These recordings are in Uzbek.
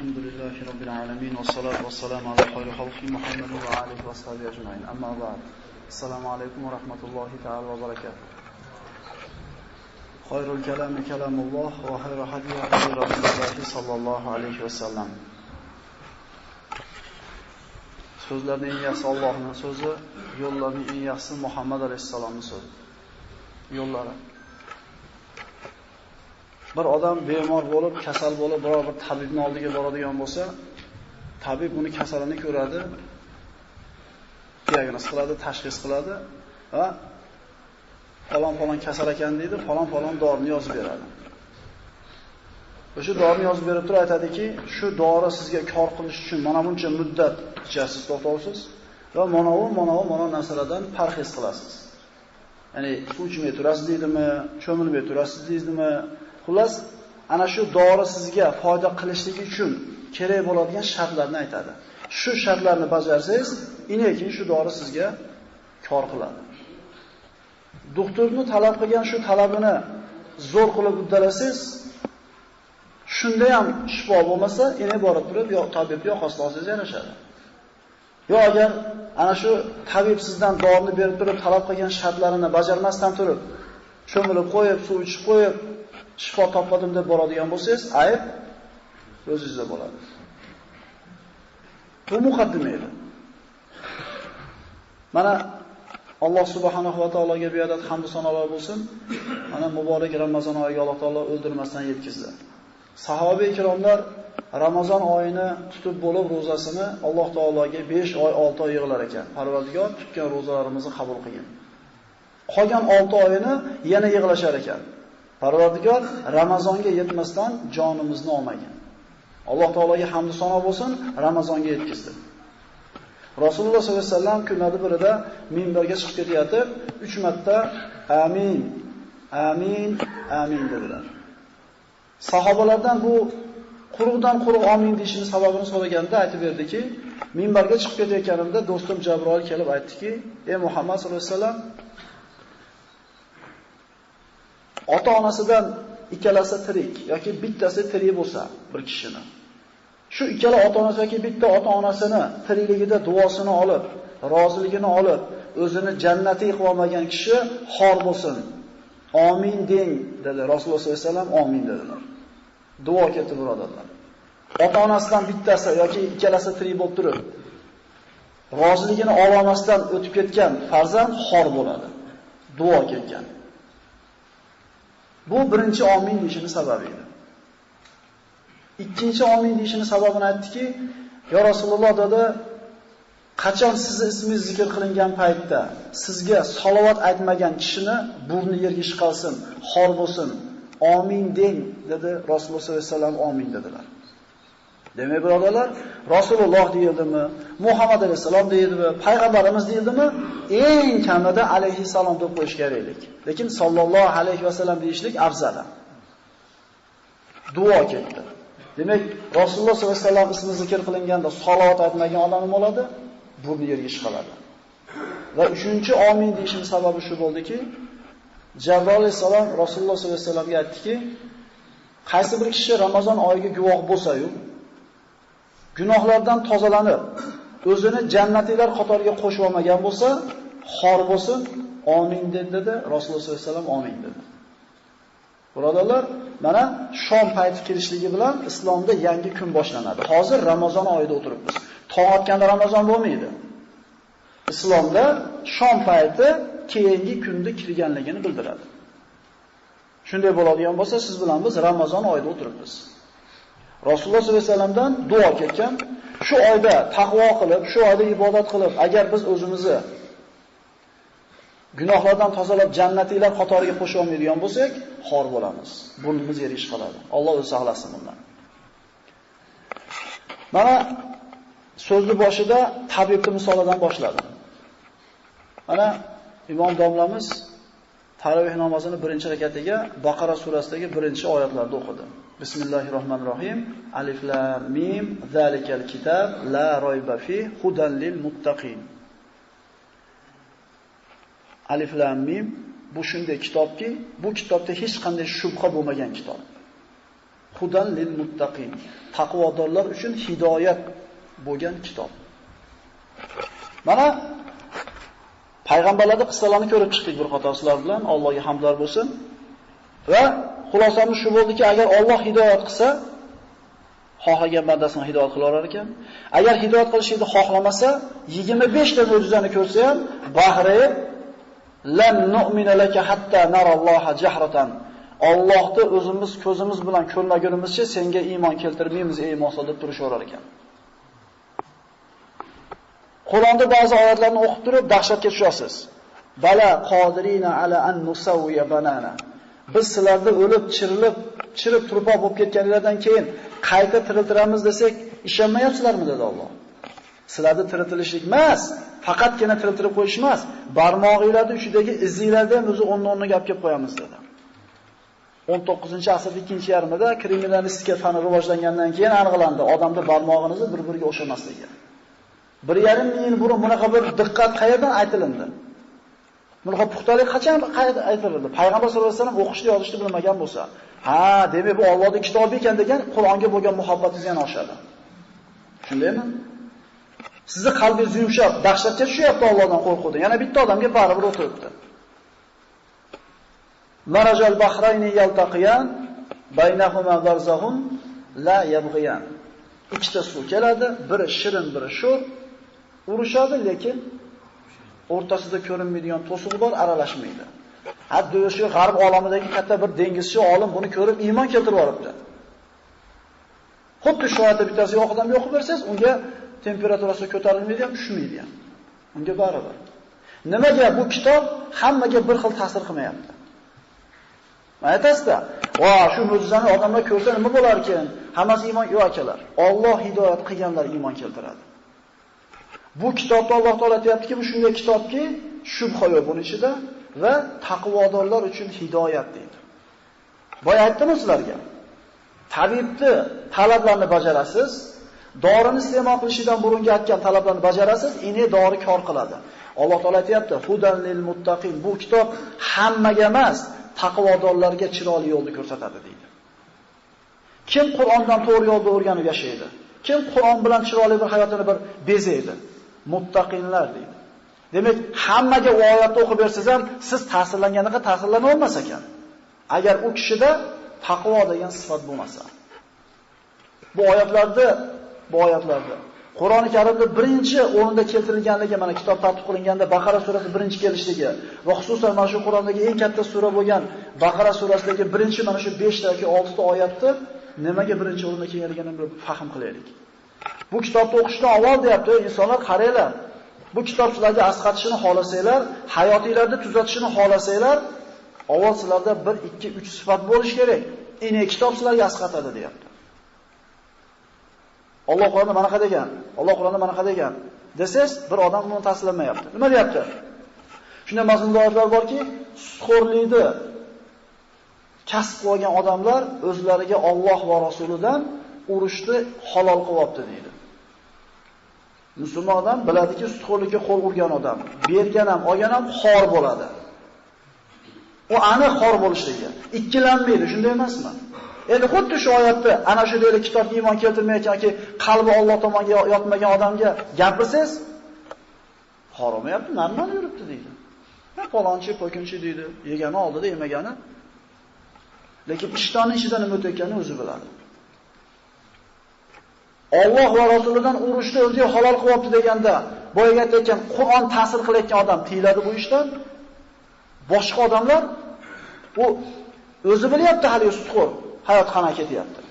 Elhamdülillahi Rabbil alemin ve salatu ve selamu ala hayri halki Muhammed ve alihi ve sahbihi ecmaîn. Amma ba'd. Esselamu aleyküm ve rahmetullahi teala ve berekatuhu. Hayrul kelami kelamullah ve hayru hadi hadi Resulullah sallallahu aleyhi ve sellem. Sözlerinin en yaxşısı Allah'ın sözü, yollarının en yaxşısı Muhammed aleyhisselamın sözü. Yolları. Bir odam bemor bo'lib, kasal bo'lib, biror bir tabibning oldiga boradigan bo'lsa, tabib uni kasalini ko'radi, diagnoz qiladi, tashxis qiladi va falon kasal ekan deydi, falon dorini yozib beradi. O'sha dorini yozib berib turib aytadiki, shu dori sizga kor qilish uchun mana buncha muddat ichasiz, to'xtovsiz va mana narsalardan parhez qilasiz. Ya'ni suv ichmay turasiz deydimi, cho'milmay turasiz deydimi? Xullas, ana shu dori sizga foyda qilishligi uchun kerak bo'ladigan shartlarni aytadi. Shu shartlarni bajarsangiz, inekin shu dori sizga kor qiladi. Doktorning talab qilgan shu talabini zo'r qilib uddalasangiz, shunda ham shifo bo'lmasa, ine borib turib, yo tabib yo xoslasangiz yarashadi. Yo agar ana shu tabib sizdan dorini berib turib, talab qilgan shartlarini bajarmasdan turib, cho'milib qo'yib, suv ichib qo'yib, shifo topmadim deb boradigan bo'lsangiz, ayb o'zingizda bo'ladi. Bu muqaddima edi. Mana Alloh subhanahu va taologa beadad hamd va sanolar bo'lsin. Mana muborak Ramazon oyiga Alloh taolo o'ldirmasdan yetkazdi. Sahoba-i ikromlar Ramazon oyini tutib bo'lib ro'zasini Alloh taologa 5 oy, 6 oy yig'lar ekan. Parvardigor tutgan ro'zalarimizni qabul qilgin. Qolgan 6 oyini yana yig'lashar ekan. Parvardigor Ramazonga yetmasdan jonimizni olmagan. Alloh taologa hamd va sano bo'lsin, Ramazonga yetkazdi. Rasululloh sollallohu alayhi vasallam kunlarning birida minbarga chiqib ketayotib, 3 marta amin, amin, amin dedilar. Sahobalardan bu quruq amin deyishini sababini so'raganda aytib berdiki, minbarga chiqib ketayotganimda do'stim Jabroil kelib aytdiki, ey Muhammad sollallohu alayhi vasallam, ota-onasidan ikkalasi tirik yoki bittasi tirik bo'lsa bir kishini, shu ikkala ota-onasi yoki bitta ota-onasini tirikligida duosini olib, roziligini olib, o'zini jannatiy qilib olmagan kishi xor bo'lsin. Amin deng dedi Rasululloh sollallohu alayhi vasallam, amin dedilar. Duo ketdi birodarlar. Ota-onasidan bittasi yoki ikkalasi tirik bo'lib turib, roziligini olmasdan o'tib ketgan farzand xor bo'ladi. Duo ketgan. Bu birinchi amin deyishini sababi edi. Ikkinchi amin deyishini sababini aytdiki, "Ya Rasululloh" dedi, "Qachon sizning ismingiz zikr qilingan paytda sizga salovat aytmagan kishini burni yerga chiqarsin, xor bo'lsin, amin deng" dedi Rasululloh sollallohu alayhi vasallam, amin dedilar. Demak, birodarlar, Rasululloh deyildimi, Muhammad alayhisalom deyildimi, payg'ambarimiz deyildimi, eng kamida alayhisalom deb qo'yish keraklik. Lekin sallallohu alayhi vasallam deyishlik afzal. Duo ketdi. Demak, Rasululloh sollallohu alayhi vasallam ismi zikr qilinganda salovat aytmagan odam nima bo'ladi? Burni yerga chiqadi. Va uchinchi amin deyishning sababi shu bo'ldiki, Jabroil alayhisalom Rasululloh sollallohu alayhi vasallamga aytdiki, qaysi bir kishi Ramazon oyiga guvoh bo'lsa-yu, gunohlardan tozalanib, o'zini jannatiylar qatoriga qo'shib olmagan bo'lsa, xor bo'lsin, amin dedi Rasululloh sollallohu alayhi vasallam, amin dedi. Birodarlar, mana shom payti kelishligi bilan islomda yangi kun boshlanadi. Hozir Ramazon oyida o'tiribmiz. Tong otganda Ramazon bo'lmaydi. Islomda shom payti keyingi kunda kirganligini bildiradi. Shunday bo'ladigan bo'lsa, siz bilan biz Ramazon oyida o'tiribmiz. Rasululloh sollallohu alayhi vasallamdan duo ketgan, shu oyda taqvo qilib, shu oyda ibodat qilib, agar biz o'zimizni gunohlardan tozalab jannatiylar qatoriga qo'shib olmaydigan bo'lsak, xor bo'lamiz. Burnimiz yerga chiqadi. Alloh o'zi saqlasin bundan. Mana so'zni boshida tabibning misolidan boshladim. Mana imom domlamiz tarovih namozini birinchi rakatiga Baqara surasidagi birinchi oyatlarni o'qidi. Bismillahirrohmanirrohim. Alif lam mim zalikal kitab la royba fi hudan lil muttaqin. Alif lam mim bu shunday kitobki, bu kitobda hech qanday shubha bo'lmagan kitob. Hudan lil muttaqin. Taqvodorlar uchun hidoyat bo'lgan kitob. Mana payg'ambarlarning qissalarini ko'rib chiqdik bir qator sizlar bilan. Allohga hamdlar bo'lsin. Va xulosamiz shu bo'ldiki, agar Alloh hidoyat qilsa, xohlagan bandasini hidoyat qilar ekan. Agar hidoyat qilishni xohlamasa, 25 ta mo'jizani ko'rsa ham, bahri lan nu'mina laka hatta naralloha jahratan. Allohni o'zimiz ko'zimiz bilan ko'rmagunimizcha senga iymon keltirmaymiz ey Muso deb turishaverar ekan. Qur'onda ba'zi oyatlarni o'qib turib dahshatga tushasiz. Bala qodirina ala an nusawwiya banana. Biz sizlarni o'lib, chirib turpoq bo'lib ketganlardan keyin qayta tiriltiramiz desak, ishonmayapsizlarmi dedi Alloh. Sizlarni tiritilishlik emas, faqatgina tiriltirib qo'yish emas, barmog'inglarning uchidagi izinglarda ham o'zi o'rni gap kelib qo'yamiz dedi. 19-asrning ikkinchi yarmida kriminalistika fani rivojlangandan keyin aniqlandi, odamda barmog'inizni bir-biriga o'xshamasligi. 1,5 yil burun bunaqa bir diqqat qayerdan aytilindi? Bunaqa puxtalik qachon aytildi? Payg'ambar sollallohu alayhi vasallam o'qishni, yozishni bilmagan bo'lsa, ha, demak bu Allohning kitobi ekan degan Qur'onga bo'lgan muhabbatingiz yana oshadi. Shundaymi? Sizni qalbingiz yumshab, dahshatga tushyapti Allohdan qo'rquvdan. Yana bitta odamga baribir o'tiribdi. Marajal bahrayni yaltaqiyan baynahuma barzahun la yabghiyan. Ikkita suv keladi, biri shirin, biri sho'r, urushadi, lekin o'rtasida ko'rinmaydigan to'siq bor, aralashmaydi. Hatto o'sha g'arb olamidagi katta bir dengizchi olim buni ko'rib iymon keltirib yoribdi. Xuddi shu oyatda bittasiga odamga o'qib bersangiz, unga temperaturasi ko'tarilmaydi ham, tushmaydi ham. Unga baribir. Nimaga bu kitob hammaga bir xil ta'sir qilmayapti? Aytasizda, "Va, shu mo'jizani odamlar ko'rsa nima bo'lar ekan? Hammasi iymon yo'q akalar. Alloh hidoyat qilganlar iymon keltiradi." Bu kitobda Alloh taolo aytayaptiki, bu shunday kitobki, shubha yo'q buning ichida va taqvodorlar uchun hidoyat deydi. Boya aytdim sizlarga. Tabibni talablarini bajarasiz, dorini iste'mol qilishidan burungi aytgan talablarni bajarasiz, ini dori kor qiladi. Alloh taolo aytayapti, "Hudan lil muttaqin." Bu kitob hammaga emas, taqvodorlarga chiroyli yo'lni ko'rsatadi deydi. Kim Qur'ondan to'g'ri yo'lda o'rganib yashaydi? Kim Qur'on bilan chiroyli bir hayotini bir bezaydi? Muttaqinlar deydi. Demak, hammaga u oyatni o'qib bersangiz ham siz ta'sirlanganiga ta'sirlana olmas ekan. Agar u kishida taqvo degan sifat bo'lmasa. Bu oyatlarda Qur'oni Karimda birinchi o'rinda keltirilganligi, mana kitob tartib qilinganda Baqara surasi birinchi kelishligi va xususan mana shu Qur'ondagi eng katta sura bo'lgan Baqara surasidagi birinchi mana shu 5 yoki 6 ta oyatni nimaga birinchi o'rinda kelganligini bir fahm qilaylik. Bu kitobni o'qishdan avval deyapti, insonlar qaranglar. Bu kitob sizlarga asqatishini xohlasanglar, hayotingizda tuzatishini xohlasanglar, avval sizlarda 1, 2, 3 sifat bo'lish kerak. Ini kitob sizlarga asqatadi deyapti. Alloh Qur'onda manaqa degan, Alloh Qur'onda manaqa degan desangiz, bir odam buni tasdiqlamayapti. Nima deyapti? Shunday mazmun oyatlar borki, sutxo'rlikni kasb qilgan odamlar o'zlariga Alloh va Rasulidan urushni halol qilyapti deydi. Musulmon odam biladiki, sutxo'rlikka qo'l urgan odam, bergan ham, olgan ham xor bo'ladi. U aniq xor bo'lishligi, ikkilanmaydi, shunday emasmi? Endi xuddi shu oyatda ana shu deylik kitobga iymon keltirmayotgan yoki qalbi Alloh tomonga yotmagan odamga gapirsangiz, xoromayapti, normal yuribdi deydi. Falonchi, po'kinchi deydi, yegani oldida yemagani. Lekin ishtonning ichidan nima o'tayotganini o'zi biladi. Alloh va Rasulidan urushni o'ziga halol qilyapti deganda, boyaga aytgan Qur'on ta'sir qilayotgan odam tiyiladi bu ishdan. Boshqa odamlar u o'zi bilyapti hali sutxo'r hayot qana ketyapti.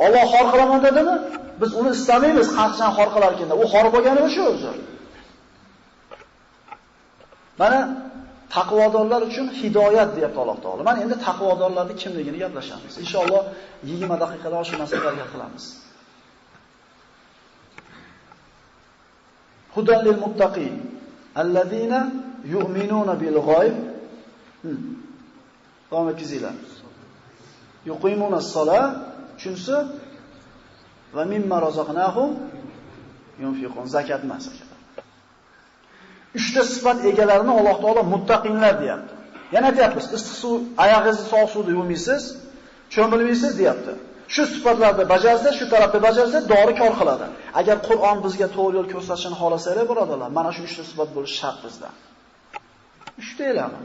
Alloh xor qilaman dedimi? Biz uni istamaymiz, qancha xor qilar ekan. U xor bo'lgani o'sha o'zi. Mana taqvodorlar uchun hidoyat deyapti Alloh taolo. Mana endi taqvodorlarning kimligini gaplashamiz. Inshaalloh 20 daqiqada shu masalalarga qilamiz. Hudan lil muttaqin allazina yu'minuna bil g'oyb. Davom etkizinglar. Yuqimuna as-solah, chunsi va mimma razaqnahum yunfiqun. Zakat emas. 3 ta sifat egalarini Alloh taolo muttaqinlar deyapti. Yana aytayapmiz, issiq suv, oyog'ingizni sovuq suvda yuvmaysiz, cho'milmaysiz deyapti. Shu sifatlarni bajarsa, shu tarafda bajarsa, dori kor qiladi. Agar Qur'on bizga to'g'ri yo'l ko'rsatishini xohlasangiz, birodarlar, mana shu 3 ta sifat bo'lishi shart bizda. 3 ta elami.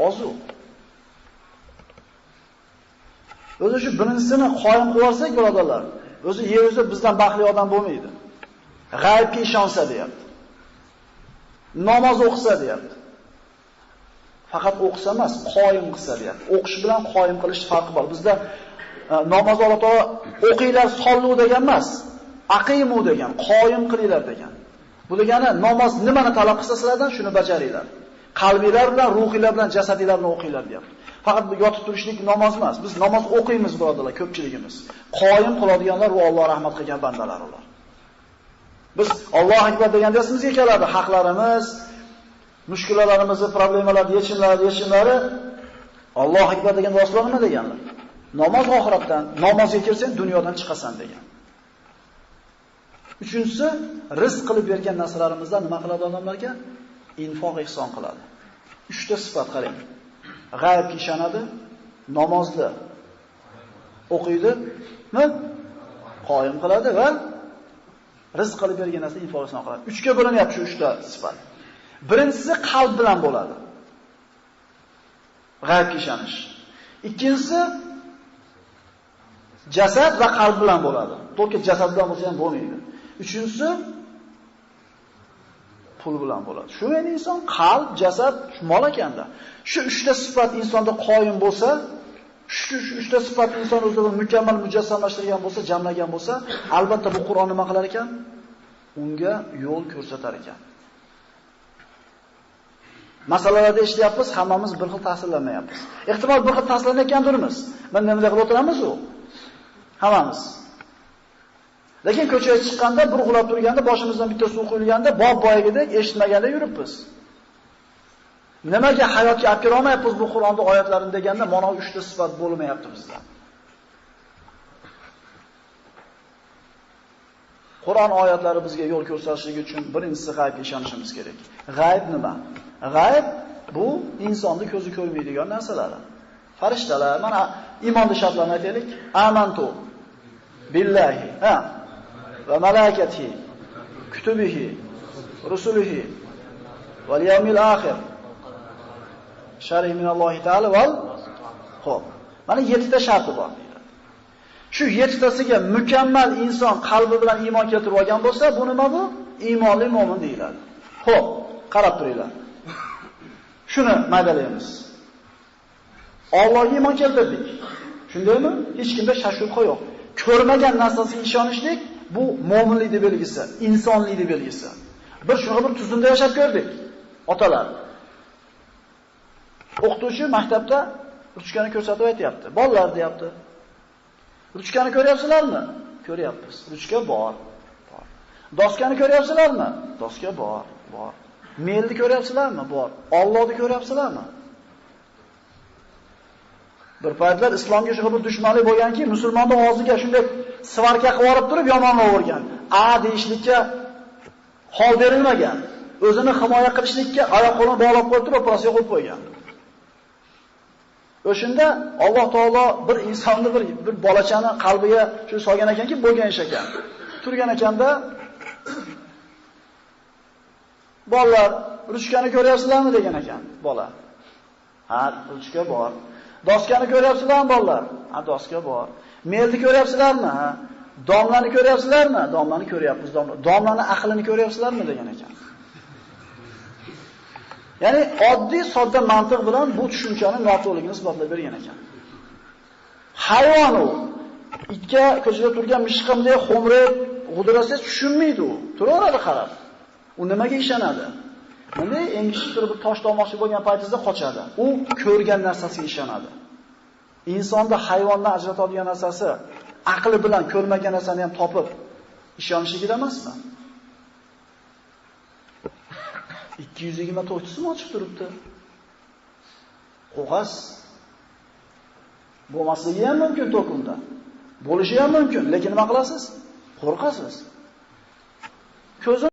Ozu. O'zi shu birinchisini qoyim qilib olsak, birodarlar, o'zi yer yuzida bizdan baxtli odam bo'lmaydi. G'aybga ishonsa deyapti. Namoz o'qisa deyapti. Faqat o'qisa emas, qoyim qilsa deyapti. O'qish bilan qoyim qilish farqi bor. Bizda namoz Alloh taolo o'qinglar sollu degan emas, aqimu degan, qoyim qilinglar degan. Bu degani namoz nimani talab qilsa sizlardan shuni bajaringlar. Qalbinglar bilan, ruhinglar bilan jasadinglar bilan o'qinglar deyapti. Faqat bu yotib turishlik namoz emas. Biz namoz o'qiymiz, birodarlar, ko'pchiligimiz. Qoyim qiladiganlar va Alloh rahmat qilgan bandalar ular. Biz Alloh akbar deganda esimizga keladi haqlarimiz, mushkullarimizni, problemalarni yechimlari Alloh akbar degan rasululloh nima deganlar? Namoz oxiratdan, namozga kelsang dunyodan chiqasan degan. Uchinchisi, rizq qilib bergan narsalarimizdan nima qiladi odamlarga? Infoq ihson qiladi. 3 ta sifat qarang. G'aybga ishonadi, namozda o'qiydi, qoyim qiladi va rizq qilib bergan narsa infoq ihson qiladi. 3 ga bo'linyapti shu 3 ta sifat. Birinchisi qalb bilan bo'ladi. G'aybga ishonish. Ikkinchisi jasad va qalb bilan bo'ladi. To'g'ri, jasad bilan bo'lsa ham bo'lmaydi. Uchinchisi pul bilan bo'ladi. Shu endi inson qalb, jasad, mol ekanda. Shu 3 ta sifat insonda qoyim bo'lsa, shu 3 ta sifat inson o'zida mukammal mujassamlashtirgan bo'lsa, jamlagan bo'lsa, albatta bu Qur'on nima qilar ekan? Unga yo'l ko'rsatar ekan. Masalalarda eshityapmiz, hammamiz bir xil ta'sirlanmayapmiz. Ehtimol bir xil ta'sirlanayotgandirmiz. Men nima qilib o'tiramiz-ku? Hammamiz. Lekin ko'chaga chiqqanda, burg'ulab turganda, boshimizdan bitta suv quyilganda, boyagidek eshitmaganda yuribmiz. Nimaga hayotga olib kira olmayapmiz bu Qur'onning oyatlarini deganda, mana 3 ta sifat bo'lmayapti bizda. Qur'on oyatlari bizga yo'l ko'rsatishligi uchun birinchisi g'aybga ishonishimiz kerak. G'ayb nima? G'ayb bu insonni ko'zi ko'rmaydigan narsalar. Farishtalar, mana iymonning shartlarini aytaylik. Amantu billahi, va malaikatihi, kutubihi, rusulihi, val yawmil akhir. Sharih minallohi ta'ala val xo'p. Mana 7 ta sharti bor deydi. Shu 7 tasiga mukammal inson qalbi bilan iymon keltirib olgan bo'lsa, bu nima bu? Iymonli mo'min deyiladi. Xo'p, qarab turinglar. Shuni maydalaymiz. Allohga iymon keltirdik. Shundaymi? Hech kimda shak-shubha yo'q. Ko'rmagan narsasiga ishonishlik bu mo'minlikning belgisi, insonlikning belgisi. Bir shunga bir tuzumda yashab ko'rdik. Otalar. O'qituvchi maktabda ruchkani ko'rsatib aytayapti. Bolalar deyapti. Ruchkani ko'ryapsizlarmi? Ko'ryapmiz. Ruchka bor. Doskani ko'ryapsizlarmi? Doska bor. Melni ko'ryapsizlarmi? Bor. Allohni ko'ryapsizlarmi? Bir paytlar islomga shu bir dushmanlik bo'lganki, musulmonning og'ziga shunday svarka qilib yorib turib yomonlavergan. Deyishlikka hol berilmagan. O'zini himoya qilishlikka oyoq-qo'lini bog'lab qo'yib turib operatsiya qilib qo'ygan. O'shunda Alloh taolo bir insonni bir bolachani qalbiga shu solgan ekanki, bo'lgan ish ekan. Turgan ekanda bolalar, ruchkani ko'ryapsizlarmi degan ekan bola. Ha, ruchka bor. Doskani ko'ryapsizlarmi bolalar? Ha, doska bor. Melni ko'ryapsizlarmi? Ha. Domlani ko'ryapsizlarmi? Domlani ko'ryapmiz, domlani aqlini ko'ryapsizlarmi degan ekan. Ya'ni oddiy sodda mantiq bilan bu tushunchani noto'g'riligini isbotlab bergan ekan. Hayvon u. Itga ko'chada turgan mishqimday xo'mrib, g'udrasa tushunmaydi u. Turaveradi qarab. U nimaga ishonadi? Bunday engishib turib tosh tomoqchi bo'lgan paytida qochadi. U ko'rgan narsasiga ishonadi. Insonda hayvondan ajratadigan narsasi aqli bilan ko'rmagan narsani ham topib ishonishligida emasmi? 224 so'm ochib turibdi. Qog'oz bo'lmasligi ham mumkin to'kunda. Bo'lishi ham mumkin, lekin nima qilasiz? Qo'rqasiz. Ko'zim